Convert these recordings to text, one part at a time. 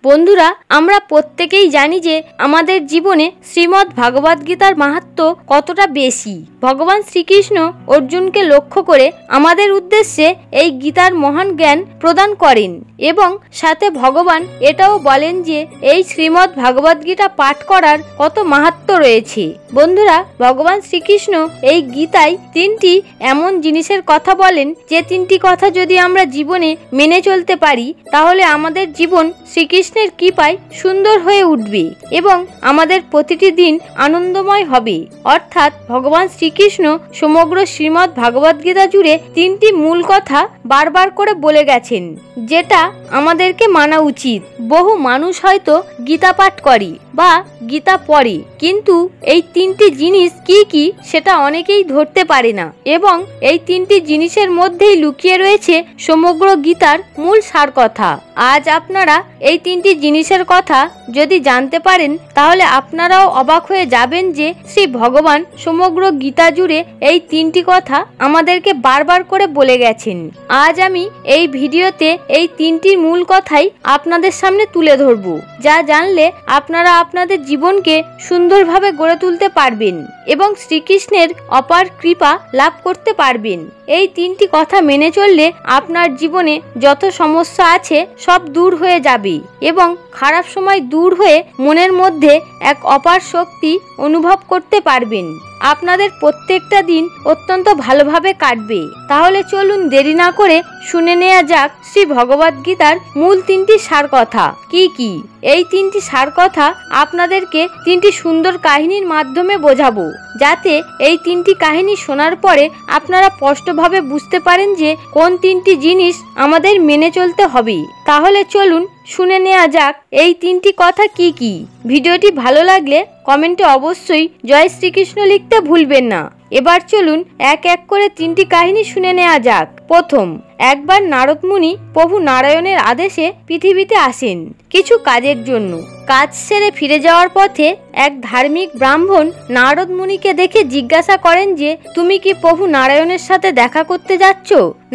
বন্ধুরা, আমরা প্রত্যেকেই জানি যে আমাদের জীবনে শ্রীমদ্ ভাগবত গীতার মাহাত্ম্য কতটা বেশি। ভগবান শ্রীকৃষ্ণ অর্জুনকে লক্ষ্য করে আমাদের উদ্দেশ্যে এই গীতার মহান জ্ঞান প্রদান করেন এবং সাথে ভগবান এটাও বলেন যে এই শ্রীমদ্ ভাগবত গীতা পাঠ করার কত মাহাত্ম্য রয়েছে। বন্ধুরা, ভগবান শ্রীকৃষ্ণ এই গীতায় তিনটি এমন জিনিসের কথা বলেন যে তিনটি কথা যদি আমরা জীবনে মেনে চলতে পারি তাহলে আমাদের জীবন শ্রীকৃষ্ণের কৃপায় সুন্দর হয়ে উঠবে এবং আমাদের প্রতিটি দিন আনন্দময় হবে। অর্থাৎ ভগবান শ্রীকৃষ্ণ সমগ্র শ্রীমদ্ ভাগবত গীতা জুড়ে তিনটি মূল কথা বারবার করে বলে গেছেন, যেটা আমাদেরকে মানা উচিত। বহু মানুষ হয়তো গীতা পাঠ করে বা গীতা পড়ে, কিন্তু এই তিনটি জিনিস কি কি সেটা অনেকেই ধরতে পারে না এবং এই তিনটি জিনিসের মধ্যেই লুকিয়ে রয়েছে সমগ্র গীতার মূল সার কথা। আজ আপনারা এই তিনটি জিনিসের কথা যদি জানতে পারেন তাহলে আপনারাও অবাক হয়ে যাবেন যে শ্রী ভগবান সমগ্র গীতা জুড়ে এই তিনটি কথা আমাদেরকে বারবার করে বলে গেছেন। আজ আমি এই ভিডিওতে এই তিনটির মূল কথাই আপনাদের সামনে তুলে ধরব, যা জানলে আপনারা আপনাদের জীবনকে সুন্দরভাবে গড়ে তুলতে পারবেন এবং শ্রীকৃষ্ণের অপার কৃপা লাভ করতে পারবেন। এই তিনটি কথা মেনে চললে আপনার জীবনে যত সমস্যা আছে সব দূর হয়ে যাবে এবং খারাপ সময় দূর হয়ে মনের মধ্যে এক অপার শক্তি অনুভব করতে পারবেন। আপনাদের প্রত্যেকটা দিন অত্যন্ত ভালোভাবে কাটবে। তাহলে চলুন দেরি না করে শুনে নেওয়া যাক শ্রী ভগবত গীতার মূল তিনটি সার কথা কি কি। এই তিনটি সার কথা আপনাদেরকে তিনটি সুন্দর কাহিনীর মাধ্যমে বোঝাবো, যাতে এই তিনটি কাহিনী শোনার পরে আপনারা স্পষ্টভাবে বুঝতে পারেন যে কোন তিনটি জিনিস আমাদের মেনে চলতে হবে। তাহলে চলুন শুনে নেওয়া যাক এই তিনটি কথা কি কি। ভিডিওটি ভালো লাগলে কমেন্টে অবশ্যই জয় শ্রীকৃষ্ণ লিখতে ভুলবেন না। এবার চলুন এক এক করে তিনটি কাহিনী শুনে নেওয়া যাক। প্রথম, একবার নারদ মুনি প্রভু নারায়ণের আদেশে পৃথিবীতে আসেন কিছু কাজের জন্য। কাজ সেরে ফিরে যাওয়ার পথে এক ধার্মিক ব্রাহ্মণ নারদ মুনিকে দেখে জিজ্ঞাসা করেন যে তুমি কি প্রভু নারায়ণের সাথে দেখা করতে যাচ্ছ?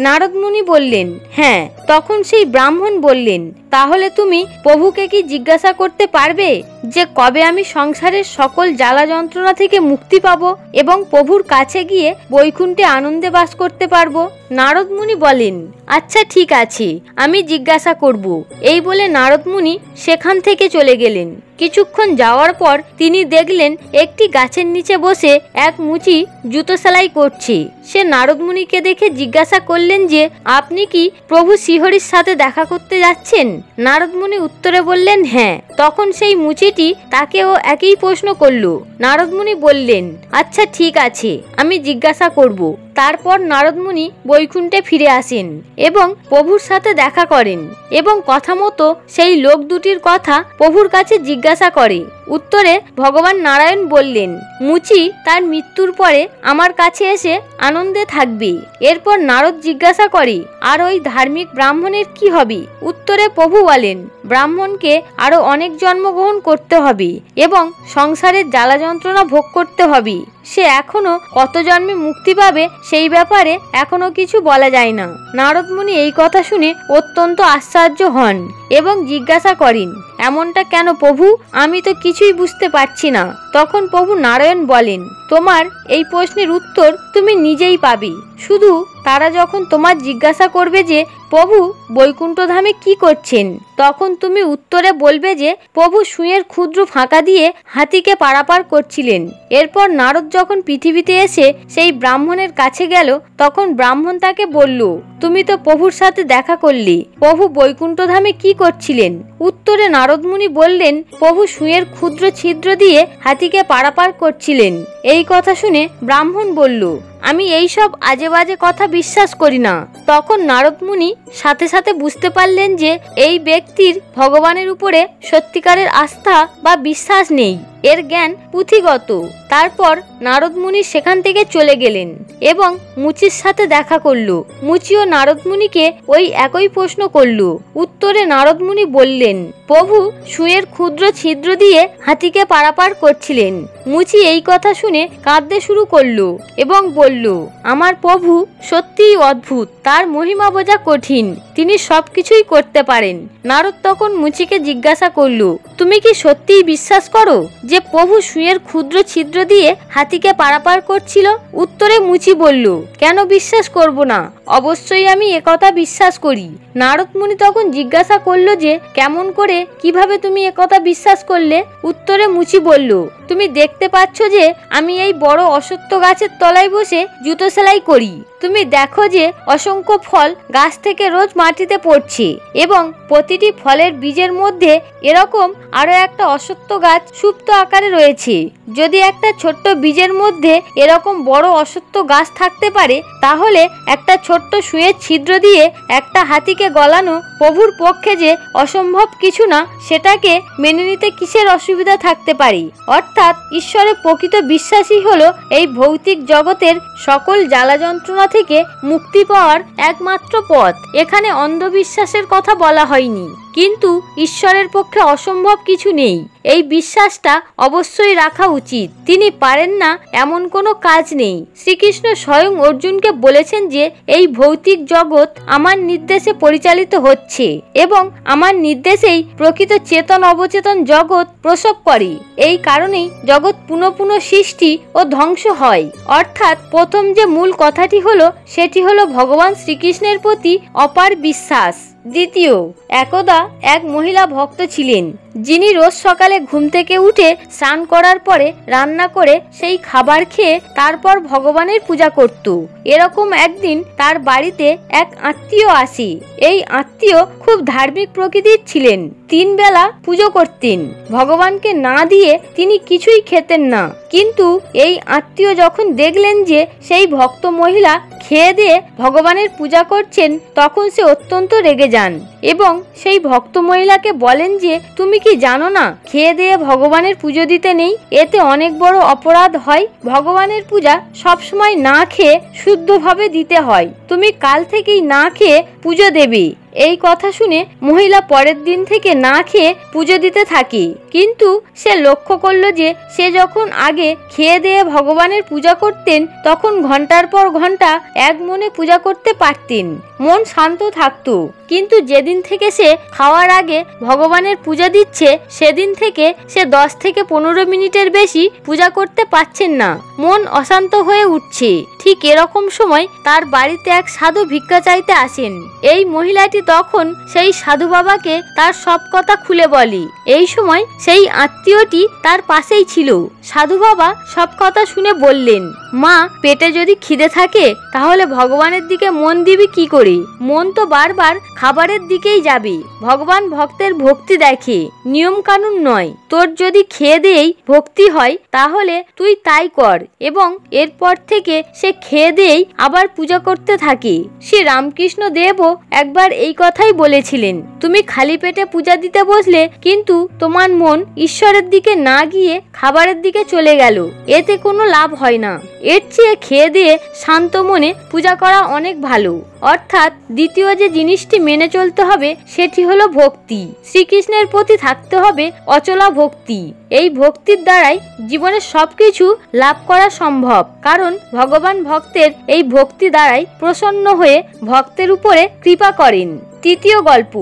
নারদ মুনি বললেন হ্যাঁ। তখন সেই ব্রাহ্মণ বললেন, তাহলে তুমি প্রভুকে কি জিজ্ঞাসা করতে পারবে যে কবে আমি সংসারের সকল জ্বালা যন্ত্রণা থেকে মুক্তি পাবো এবং প্রভুর কাছে গিয়ে বৈকুণ্ঠে আনন্দে বাস করতে পারবো? নারদ মুনি বলেন, আচ্ছা ঠিক আছে, আমি জিজ্ঞাসা করব। এই বলে নারদ মুনি সেখান থেকে চলে গেলেন। কিছুক্ষণ যাওয়ার পর তিনি দেখলেন একটি গাছের নিচে বসে এক মুচি জুতো সেলাই করছে। সে নারদ মুনিকে দেখে জিজ্ঞাসা করলেন যে আপনি কি প্রভু শ্রীহরির সাথে দেখা করতে যাচ্ছেন? নারদ মুনি উত্তরে বললেন হ্যাঁ। তখন সেই মুচিটি তাকেও একই প্রশ্ন করল। নারদ মুনি বললেন, আচ্ছা ঠিক আছে, আমি জিজ্ঞাসা করব। তারপর নারদ মুনি বৈকুণ্ঠে ফিরে আসেন এবং প্রভুর সাথে দেখা করেন এবং কথা মতো সেই লোক দুটির কথা প্রভুর কাছে জিজ্ঞাসা করে। উত্তরে ভগবান নারায়ণ বললেন, মুচি তার মৃত্যুর পরে আমার কাছে এসে আনন্দে থাকবে। এরপর নারদ জিজ্ঞাসা করে, আর ওই ধার্মিক ব্রাহ্মণের কি হবে? উত্তরে প্রভু বলেন, ব্রাহ্মণকে আরো অনেক জন্মগ্রহণ করতে হবে এবং সংসারের জ্বালা যন্ত্রণা ভোগ করতে হবে। সে এখনো কত জন্মে মুক্তি পাবে সেই ব্যাপারে এখনো কিছু বলা যায় না। নারদ মুনি এই কথা শুনে অত্যন্ত আশ্চর্য হন এবং জিজ্ঞাসা করেন, এমনটা কেন প্রভু? আমি তো কিছুই বুঝতে পারছি না। তখন প্রভু নারায়ণ বলেন, তোমার এই প্রশ্নের উত্তর তুমি নিজেই পাবে। শুধু তারা যখন তোমার জিজ্ঞাসা করবে যে প্রভু বৈকুণ্ঠ ধামে কি করছেন, তখন তুমি উত্তরে বলবে যে প্রভু সুঁয়ের ক্ষুদ্র ফাঁকা দিয়ে হাতিকে পারাপার করছিলেন। এরপর নারদ যখন পৃথিবীতে এসে সেই ব্রাহ্মণের কাছে গেল, তখন ব্রাহ্মণ তাকে বলল, তুমি তো প্রভুর সাথে দেখা করলে, প্রভু বৈকুণ্ঠ ধামে কি করছিলেন? উত্তরে নারদ মুনি বললেন, প্রভু সুঁয়ের ক্ষুদ্র ছিদ্র দিয়ে হাতিকে পারাপার করছিলেন। এই কথা শুনে ব্রাহ্মণ বলল, আমি এইসব আজে বাজে কথা বিশ্বাস করি না। তখন নারদ মুনি সাথে সাথে বুঝতে পারলেন যে এই ব্যক্তির ভগবানের উপরে সত্যিকারের আস্থা বা বিশ্বাস নেই, এর জ্ঞান পুঁথিগত। তারপর নারদ মুনি সেখান থেকে চলে গেলেন এবং মুচির সাথে দেখা করলো। মুচিও নারদ মুনিকে ওই একই প্রশ্ন করলো। উত্তরে নারদ মুনি বললেন, প্রভু সুঁয়ের ক্ষুদ্র ছিদ্র দিয়ে হাতিকে পারাপার করছিলেন। মুচি এই কথা শুনে কাঁদতে শুরু করলো এবং বলল, আমার প্রভু সত্যিই অদ্ভুত। তার মহিমা বোঝা কঠিন, তিনি সবকিছুই করতে পারেন। নারদ তখন মুচিকে জিজ্ঞাসা করল, তুমি কি সত্যিই বিশ্বাস করো যে প্রভু সুঁয়ের ক্ষুদ্র ছিদ্র দিয়ে হাতিকে পারাপার করছিল? উত্তরে মুচি বলল, কেন বিশ্বাস করব না, অবশ্যই আমি একথা বিশ্বাস করি। নারদ মুনি তখন জিজ্ঞাসা করল যে কেমন করে, কিভাবে তুমি একথা বিশ্বাস করলে? উত্তরে মুচি বলল, তুমি দেখতে পাচ্ছ যে আমি এই বড় অশ্বত্থ গাছের তলায় বসে জুতো সেলাই করি। তুমি দেখো যে অসংখ্য ফল গাছ থেকে রোজ মাটিতে পড়ছে এবং প্রতিটি ফলের বীজের মধ্যে এরকম আরো একটা অশ্বত্থ গাছ সুপ্ত আকারে রয়েছে। যদি একটা ছোট্ট বীজের মধ্যে এরকম বড় অশ্বত্থ গাছ থাকতে পারে, তাহলে একটা ছোট্ট সুঁয়ের ছিদ্র দিয়ে একটা হাতিকে গলানো প্রভুর পক্ষে যে অসম্ভব কিছু না, সেটাকে মেনে নিতে কিসের অসুবিধা থাকতে পারে? অর্থাৎ ঈশ্বরের প্রকৃত বিশ্বাসই হলো এই ভৌতিক জগতের সকল জ্বালা যন্ত্রণা থেকে মুক্তি পাওয়ার একমাত্র পথ। এখানে অন্ধবিশ্বাসের কথা বলা হয়নি, কিন্তু ঈশ্বরের পক্ষে অসম্ভব কিছু নেই, এই বিশ্বাসটা অবশ্যই রাখা উচিত। তিনি পারেন না এমন কোনো কাজ নেই। শ্রীকৃষ্ণ স্বয়ং অর্জুনকে বলেছেন যে এই ভৌতিক জগৎ আমার নির্দেশে পরিচালিত হচ্ছে এবং আমার নির্দেশেই প্রকৃত চেতন অবচেতন জগৎ প্রসব করে। এই কারণেই জগৎ পুনঃ পুনঃ সৃষ্টি ও ধ্বংস হয়। অর্থাৎ প্রথম যে মূল কথাটি হলো, সেটি হলো ভগবান শ্রীকৃষ্ণের প্রতি অপার বিশ্বাস। দ্বিতীয়, একদা এক মহিলা ভক্ত ছিলেন, যিনি রোজ সকালে ঘুম থেকে উঠে স্নান করার পরে রান্না করে সেই খাবার খেয়ে তারপর ভগবানের পূজা করত। এরকম একদিন তার বাড়িতে এক আত্মীয় আসে। এই আত্মীয় খুব ধার্মিক প্রকৃতির ছিলেন, 3 বেলা পুজো করতেন। ভগবানকে না দিয়ে তিনি কিছুই খেতেন না। কিন্তু এই আত্মীয় যখন দেখলেন যে সেই ভক্ত মহিলা খেয়ে দিয়ে ভগবানের পূজা করছেন, তখন সে অত্যন্ত রেগে যান এবং সেই ভক্ত মহিলাকে বলেন যে তুমি কি জানো না, খেয়ে দিয়ে ভগবানের পুজো দিতে নেই, এতে অনেক বড় অপরাধ হয়। ভগবানের পূজা সবসময় না খেয়ে শুদ্ধভাবে দিতে হয়। তুমি কাল থেকেই না খেয়ে পুজো দেবে। এই কথা শুনে মহিলা পরের দিন থেকে না খেয়ে পুজো দিতে থাকে। কিন্তু সে লক্ষ্য করলো যে সে যখন আগে খেয়ে দিয়ে ভগবানের পূজা করতেন, তখন ঘন্টার পর ঘন্টা এক মনে পূজা করতে পারতেন, মন শান্ত থাকতো। কিন্তু যেদিন থেকে সে খাওয়ার আগে ভগবানের পূজা দিচ্ছে, সেদিন থেকে সে 10 থেকে 15 মিনিটের বেশি পূজা করতে পারছেন না, মন অশান্ত হয়ে উঠছে। ঠিক এরকম সময় তার বাড়িতে এক সাধু ভিক্ষা চাইতে আসেন। এই মহিলাটি তখন সেই সাধু বাবাকে তার সব কথা খুলে বলে। এই সময় সেই আত্মীয়টি তার পাশেই ছিল। সাধু বাবা সব কথা শুনে বললেন, মা, পেটে যদি খিদে থাকে তাহলে ভগবানের দিকে মন দিবি কি করে? মন তো বারবার খাবারের দিকেই যাবে। ভগবান ভক্তের ভক্তি দেখে, নিয়ম কানুন নয়। তোর যদি খেয়ে দিয়েই ভক্তি হয় তাহলে তুই তাই কর। এবং এরপর থেকে সে খেয়ে দিয়েই আবার পূজা করতে থাকে। শ্রী রামকৃষ্ণ দেবও একবার এই কথাই বলেছিলেন, তুমি খালি পেটে পূজা দিতে বসলে কিন্তু তোমার মন ঈশ্বরের দিকে না গিয়ে খাবারের দিকে চলে গেল, এতে কোনো লাভ হয় না। এর চেয়ে খেয়ে দিয়ে শান্ত মনে পূজা করা অনেক ভালো। অর্থাৎ দ্বিতীয় যে জিনিসটি মেনে চলতে হবে সেটি হলো ভক্তি। শ্রীকৃষ্ণের প্রতি থাকতে হবে অচলা ভক্তি। এই ভক্তির দ্বারাই জীবনের সবকিছু লাভ করা সম্ভব, কারণ ভগবান ভক্তের এই ভক্তি দ্বারাই প্রসন্ন হয়ে ভক্তের উপরে কৃপা করেন। তৃতীয় গল্প,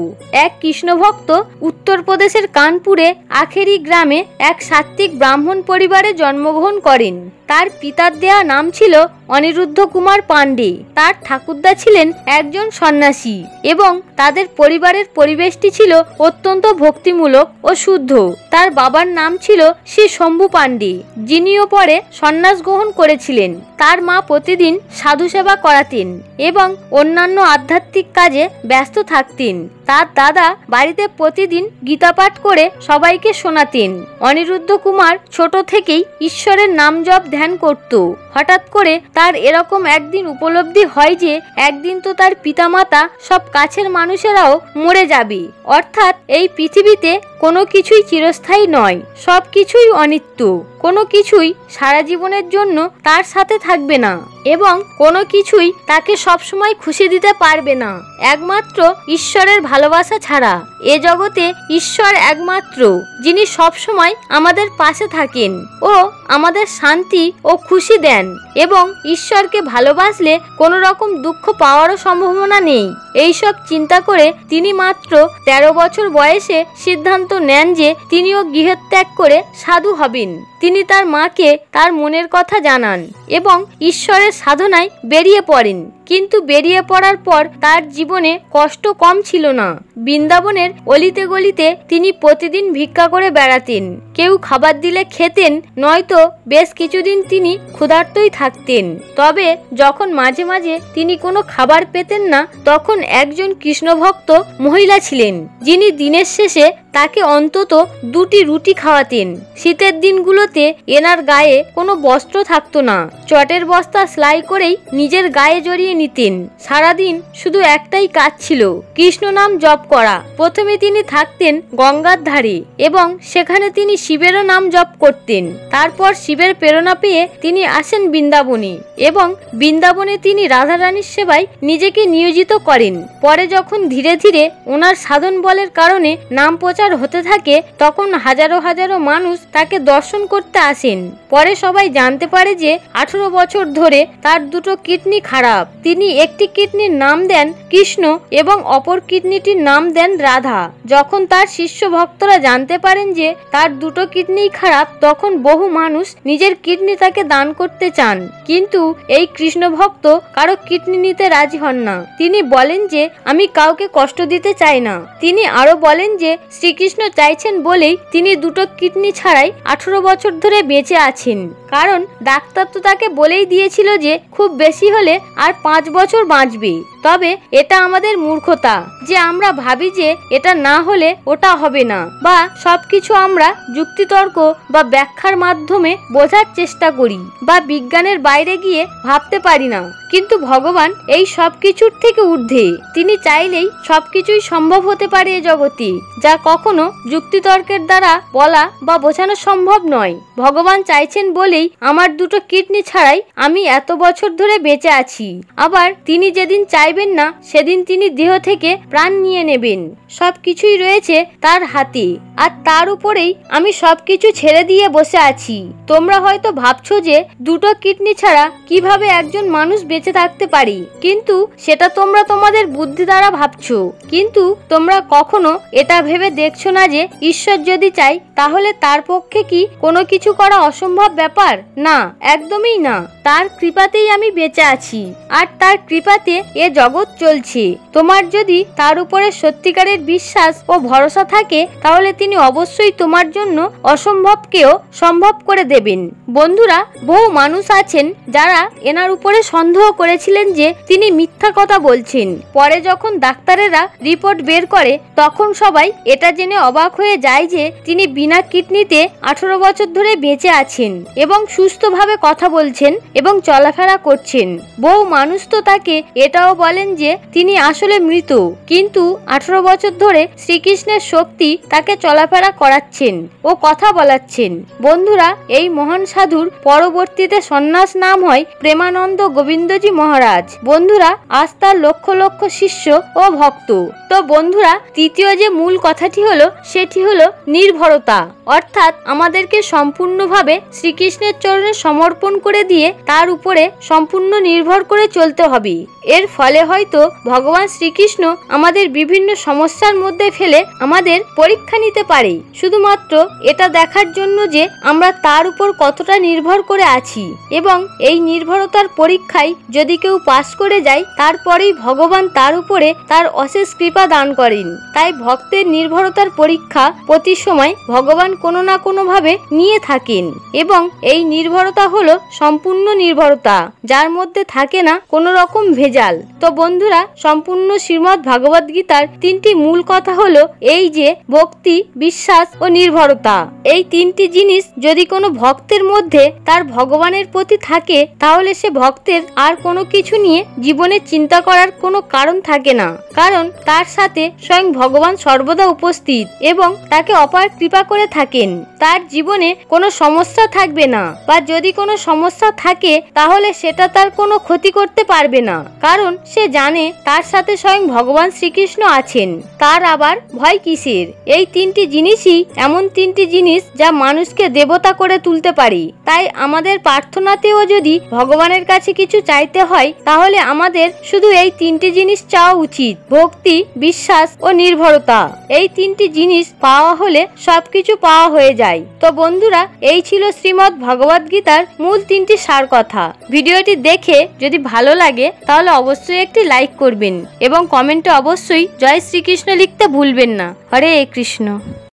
এক কৃষ্ণ ভক্ত উত্তরপ্রদেশের কানপুরে আখেরি গ্রামে এক সাত্ত্বিক ব্রাহ্মণ পরিবারে জন্মগ্রহণ করেন। তার পিতার দেয়া নাম ছিল অনিরুদ্ধ কুমার পাণ্ডে। তার ঠাকুরদা ছিলেন একজন সন্ন্যাসী এবং তাদের পরিবারের পরিবেশটি ছিল অত্যন্ত ভক্তিমূলক ও শুদ্ধ। তার বাবার নাম ছিল শ্রী শম্ভু পাণ্ডে, যিনিও পরে সন্ন্যাস গ্রহণ করেছিলেন। তার মা প্রতিদিন সাধু সেবা করাতেন এবং অন্যান্য আধ্যাত্মিক কাজে ব্যস্ত থাকতেন। তার দাদা বাড়িতে প্রতিদিন গীতা পাঠ করে সবাইকে শোনাতেন। অনিরুদ্ধ কুমার ছোট থেকেই ঈশ্বরের নাম জপ ধ্যান করত। হঠাৎ করে তার এরকম একদিন উপলব্ধি হয় যে একদিন তো তার পিতামাতা সব কাছের মানুষেরাও মরে যাবে। অর্থাৎ এই পৃথিবীতে কোনো কিছুই চিরস্থায়ী নয়, সব কিছুই অনিত্য। কোনো কিছুই সারা জীবনের জন্য তার সাথে থাকবে না এবং কোনো কিছুই তাকে সবসময় খুশি দিতে পারবে না, একমাত্র ঈশ্বরের ভালোবাসা ছাড়া। এ জগতে ঈশ্বর একমাত্র, যিনি সবসময় আমাদের পাশে থাকেন ও আমাদের শান্তি ও খুশি দেন। দেন এবং ঈশ্বরকে ভালোবাসলে কোনো রকম দুঃখ পাওয়ারও সম্ভাবনা নেই। এইসব চিন্তা করে তিনি মাত্র 13 বছর বয়সে সিদ্ধান্ত নেন যে তিনিও গৃহত্যাগ করে সাধু হবেন। তিনি তার মাকে তার মনের কথা জানান এবং ঈশ্বরের সাধনায় বেরিয়ে পড়েন। কিন্তু বেরিয়ে পড়ার পর তার জীবনে কষ্ট কম ছিল না। বৃন্দাবনের অলিতে গলিতে তিনি প্রতিদিন ভিক্ষা করে বেড়াতেন। কেউ খাবার দিলে খেতেন, নয়তো বেশ কিছুদিন তিনি ক্ষুধার্তই থাকতেন। তবে যখন মাঝে মাঝে তিনি কোনো খাবার পেতেন না, তখন একজন কৃষ্ণভক্ত মহিলা ছিলেন, যিনি দিনের শেষে তাকে অন্তত 2টি রুটি খাওয়াতেন। শীতের দিনগুলোতে এনার গায়ে কোনো বস্ত্র থাকতো না। চটের বস্তা সেলাই করেই নিজের গায়ে জড়িয়ে নিতেন। সারাদিন শুধু একটাই কাজ ছিল, কৃষ্ণ নাম জপ করা। প্রথমে তিনি থাকতেন গঙ্গার ধারে এবং সেখানে তিনি শিবেরও নাম জপ করতেন। তারপর শিবের প্রেরণা পেয়ে তিনি আসেন বৃন্দাবনে এবং বৃন্দাবনে তিনি রাধারানীর সেবায় নিজেকে নিয়োজিত করেন। পরে যখন ধীরে ধীরে ওনার সাধন বলের কারণে নাম প্রচার হতে থাকে, তখন হাজারো হাজারো মানুষ তাকে দর্শন করতে আসেন। পরে সবাই জানতে পারে যে 18 বছর ধরে তার 2টো কিডনি খারাপ। তিনি একটি কিডনির নাম দেন কৃষ্ণ এবং অপর কিডনিটির নাম দেন রাধা। যখন তার শিষ্য ভক্তরা জানতে পারেন যে তার 2টো কিডনি খারাপ, তখন বহু মানুষ নিজের কিডনি তাকে দান করতে চান, কিন্তু এই কৃষ্ণ ভক্ত কারো কিডনি নিতে রাজি হন না। তিনি বলেন যে আমি কাউকে কষ্ট দিতে চাই না। তিনি আরো বলেন যে শ্রীকৃষ্ণ চাইছেন বলেই তিনি 2টো কিডনি ছাড়াই 18 বছর ধরে বেঁচে আছেন। কারণ ডাক্তার তো তাকে বলেই দিয়েছিল যে খুব বেশি হলে আর 5 বছর বাঁচবে। তবে এটা আমাদের মূর্খতা যে আমরা ভাবি যে এটা না হলে ওটা হবে না, বা সবকিছু আমরা যুক্তিতর্ক বা ব্যাখ্যার মাধ্যমে বোঝার চেষ্টা করি বা বিজ্ঞানের বাইরে গিয়ে ভাবতে পারি না। কিন্তু ভগবান এই সব কিছুর থেকে ঊর্ধ্বে। তিনি চাইলেই সবকিছুই সম্ভব হতে পারে এ জগতে, যা কখনো যুক্তিতর্কের দ্বারা বলা বা বোঝানো সম্ভব নয়। ভগবান চাইছেন বলেই আমার 2টো কিডনি ছাড়াই আমি এত বছর ধরে বেঁচে আছি। আবার তিনি যেদিন চাইবেন না, সেদিন তিনি দেহ থেকে প্রাণ নিয়ে নেবেন। সবকিছুই রয়েছে তার হাতে, আর তার উপরেই আমি সবকিছু ছেড়ে দিয়ে বসে আছি। তোমরা হয়তো ভাবছো যে 2টো কিডনি ছাড়া কিভাবে একজন মানুষ বেঁচে থাকতে পারে, কিন্তু সেটা তোমরা তোমাদের বুদ্ধি দ্বারা ভাবছো। কিন্তু তোমরা কখনো এটা ভেবে দেখছো না যে ঈশ্বর যদি চাই তাহলে তার পক্ষে কি কোনো কিছু করা অসম্ভব ব্যাপার? না, একদমই না। তার কৃপাতেই আমি বেঁচে আছি, আর তার কৃপাতে এ জগৎ চলছে। তোমার যদি তার উপরে সত্যিকারের বিশ্বাস ও ভরসা থাকে, তাহলে তিনি অবশ্যই তোমার জন্য অসম্ভবকেও সম্ভব করে দেবেন। বন্ধুরা, বহু মানুষ আছেন যারা এনার উপরে সন্দেহ করেছিলেন যে তিনি মিথ্যা কথা বলছেন। পরে যখন ডাক্তারেরা রিপোর্ট বের করে, তখন সবাই এটা জেনে অবাক হয়ে যায় যে তিনি বিনা কিডনিতে 18 বছর ধরে বেঁচে আছেন এবং সুস্থভাবে কথা বলছেন এবং চলাফেরা করছেন। বহু মানুষ তো তাকে এটাও বলেন যে তিনি আসলে মৃত, কিন্তু 18 বছর ধরে শ্রীকৃষ্ণের শক্তি তাকে চলাফেরা করাচ্ছেন ও কথা বলাচ্ছেন। বন্ধুরা, এই মহান সাধুর পরবর্তীতে সন্ন্যাস নাম হয় প্রেমানন্দ গোবিন্দজি মহারাজ। বন্ধুরা, আজ তার লক্ষ লক্ষ শিষ্য ও ভক্ত। তো বন্ধুরা, তৃতীয় যে মূল কথাটি হলো, সেটি হলো নির্ভরতা। অর্থাৎ আমাদেরকে সম্পূর্ণভাবে শ্রীকৃষ্ণের চরণে সমর্পণ করে দিয়ে তার উপরে সম্পূর্ণ নির্ভর করে চলতে হবে। এর ফলে হয়তো ভগবান শ্রীকৃষ্ণ আমাদের বিভিন্ন সমস্যার মধ্যে ফেলে আমাদের পরীক্ষা নিতে পারে, শুধুমাত্র এটা দেখার জন্য যে আমরা তার উপর কতটা নির্ভর করে আছি। এবং এই নির্ভরতার পরীক্ষায় যদি কেউ পাস করে যায়, তারপরেই ভগবান তার উপরে তার অশেষ কৃপা দান করেন। তাই ভক্তের নির্ভরতার পরীক্ষা প্রতি সময় ভগবান কোনো না কোনো ভাবে নিয়ে থাকেন, এবং এই নির্ভরতা হলো সম্পূর্ণ নির্ভরতা, যার মধ্যে থাকে না কোনো রকম ভেজাল। তো বন্ধুরা, সম্পূর্ণ শ্রীমদ্ ভাগবত গীতার 3টি মূল কথা হলো এই যে ভক্তি, বিশ্বাস ও নির্ভরতা। এই 3টি জিনিস যদি কোনো ভক্তের মধ্যে তার ভগবানের প্রতি থাকে, তাহলে সে ভক্তের আর কোনো কিছু নিয়ে জীবনে চিন্তা করার কোনো কারণ থাকে না, কারণ তার সাথে স্বয়ং ভগবান সর্বদা উপস্থিত এবং তাকে অপার কৃপা করে থাকেন। তার জীবনে কোনো সমস্যা থাকবে না, বা যদি কোনো সমস্যা থাকে তাহলে সেটা তার কোনো ক্ষতি করতে পারবে না, কারণ সে জানে তার সাথে সাথে স্বয়ং ভগবান শ্রীকৃষ্ণ আছেন, তার আবার ভয় কিসের? এই তিনটি জিনিসই এমন তিনটি জিনিস যা মানুষকে দেবতা করে তুলতে পারে। তাই আমাদের প্রার্থনাতেও যদি ভগবানের কাছে কিছু চাইতে হয়, তাহলে আমাদের শুধু এই তিনটি জিনিস চাওয়া উচিত: ভক্তি, বিশ্বাস ও নির্ভরতা। এই তিনটি জিনিস পাওয়া হলে সবকিছু পাওয়া হয়ে যায়। তো বন্ধুরা, এই ছিল শ্রীমদ্ ভগবদ গীতার মূল তিনটি সার কথা। ভিডিওটি দেখে যদি ভালো লাগে তাহলে অবশ্যই একটি লাইক করবেন এবং কমেন্টে অবশ্যই জয় শ্রীকৃষ্ণ লিখতে ভুলবেন না। হরে কৃষ্ণ।